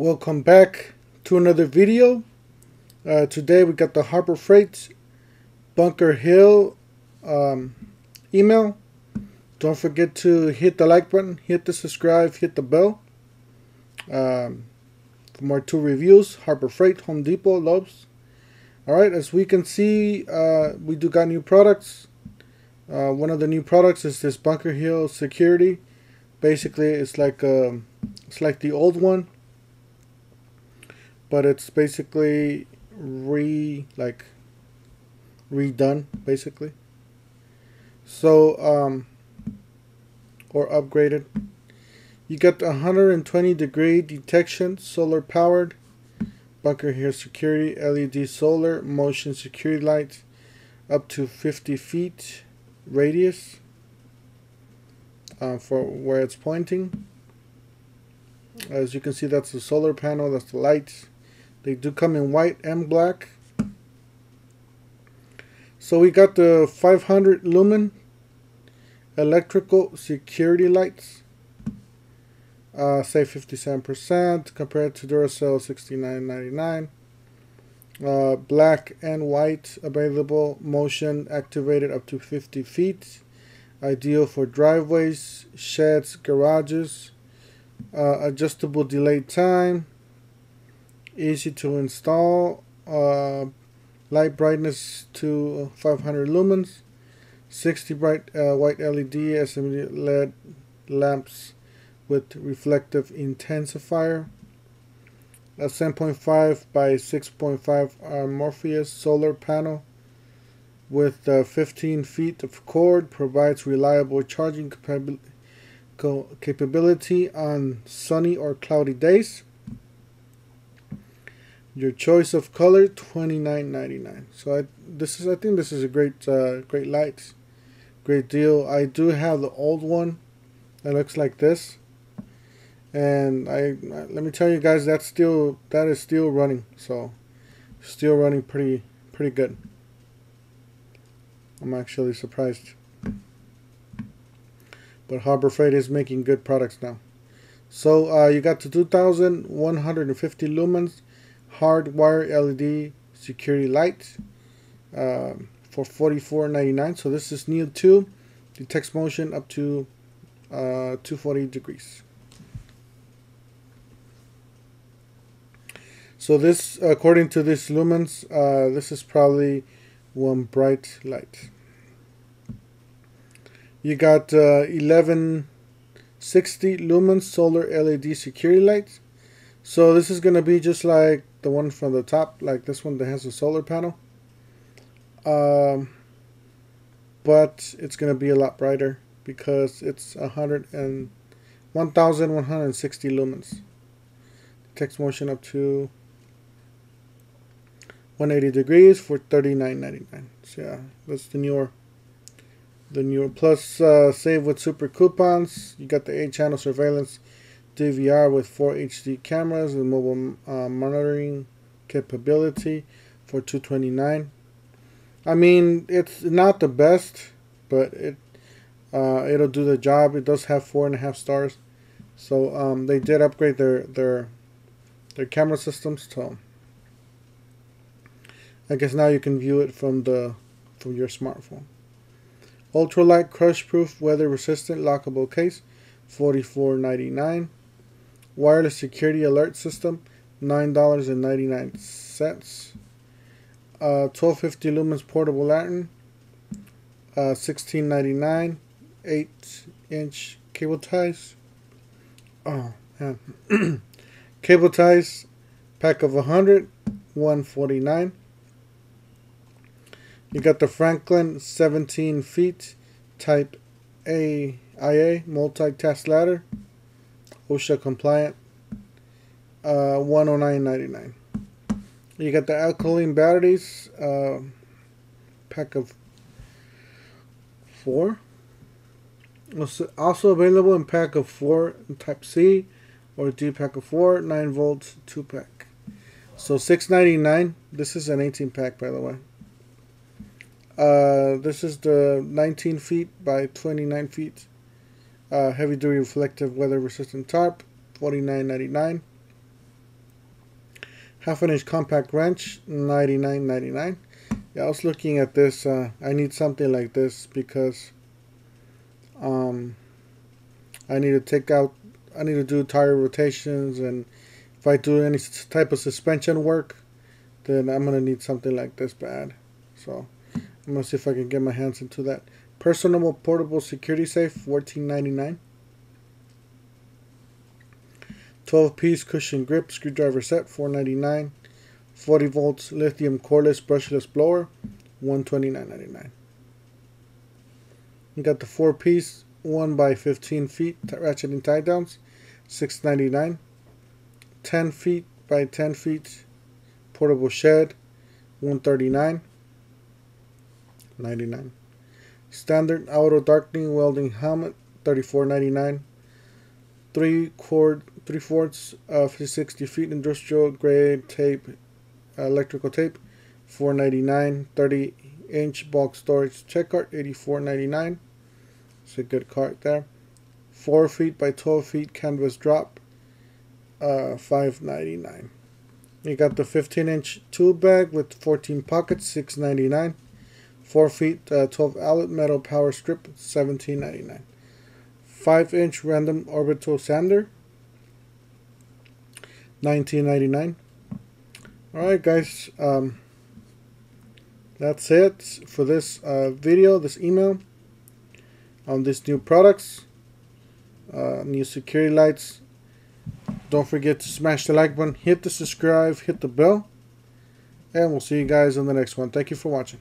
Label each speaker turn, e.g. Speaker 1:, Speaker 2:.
Speaker 1: Welcome back to another video. Today we got the Harbor Freight Bunker Hill email. Don't forget to hit the like button, hit the subscribe, hit the bell. For more tool reviews, Harbor Freight, Home Depot, Lowe's. Alright, as we can see, we do got new products. One of the new products is this Bunker Hill security. Basically, it's like the old one, but it's basically redone basically. So or upgraded. You got the 120 degree detection, solar powered Bunker Hill security, LED solar motion security lights, up to 50 feet radius for where it's pointing. As you can see, that's the solar panel, that's the lights. They do come in white and black. So we got the 500 lumen electrical security lights. Say 57% compared to Duracell $69.99. Black and white available, motion activated up to 50 feet. Ideal for driveways, sheds, garages. Adjustable delay time. Easy to install. Light brightness to 500 lumens. 60 bright white LED SMD LED lamps with reflective intensifier. A 7.5 by 6.5 Morpheus solar panel with 15 feet of cord provides reliable charging capability on sunny or cloudy days. Your choice of color, $29.99. So I think this is a great light, great deal. I do have the old one that looks like this, and let me tell you guys, that is still running. So still running pretty good. I'm actually surprised. But Harbor Freight is making good products now. So you got the 2,150 lumens hardwire LED security light for $44.99. So this is new too. Detects motion up to 240 degrees. So this, according to this lumens, this is probably one bright light. You got 1160 lumens solar LED security lights. So this is going to be just like the one from the top, like this one that has a solar panel. But it's going to be a lot brighter because it's 1,160 lumens. Detects motion up to 180 degrees for $39.99. So yeah, that's the newer. Plus save with super coupons. You got the 8-channel surveillance DVR with 4 HD cameras and mobile monitoring capability for $229. I mean, it's not the best, but it'll do the job. It does have 4.5 stars. So they did upgrade their camera systems. So I guess now you can view it from your smartphone. Ultralight crush proof weather resistant lockable case, $44.99. Wireless security alert system, $9.99. 1250 lumens portable lantern, $16.99. 8-inch cable ties. Oh man. Cable ties, pack of 100, $149. You got the Franklin 17 feet type A IA multitask ladder, OSHA compliant, $109.99. You got the alkaline batteries, pack of 4. Also available in pack of 4 type C or D pack of 4, 9 volts 2 pack. So $6.99. This is an 18 pack, by the way. This is the 19 feet by 29 feet heavy duty reflective weather resistant tarp, $49.99. 1/2 inch compact wrench, $99.99. Yeah, I was looking at this. I need something like this because I need to do tire rotations, and if I do any type of suspension work, then I'm gonna need something like this bad. So I'm gonna see if I can get my hands into that. Personal portable security safe, $14.99. 12-piece cushion grip screwdriver set, $4.99. 40 volts lithium cordless brushless blower, $129.99. You got the 4-piece 1 by 15 feet ratchet and tie downs, $6.99. 10 feet by 10 feet portable shed, $139.99. Standard auto darkening welding helmet, $34.99. 3/4 of 60 feet industrial grade tape, electrical tape, $4.99. 30-inch bulk storage check cart, $84.99. It's a good cart there. 4 feet by 12 feet canvas drop, $5.99. You got the 15-inch tool bag with 14 pockets, $6.99. 4 feet 12 outlet metal power strip, $17.99. 5-inch random orbital sander, $19.99. Alright guys, that's it for this video, this email on these new products, new security lights. Don't forget to smash the like button, hit the subscribe, hit the bell, and we'll see you guys in the next one. Thank you for watching.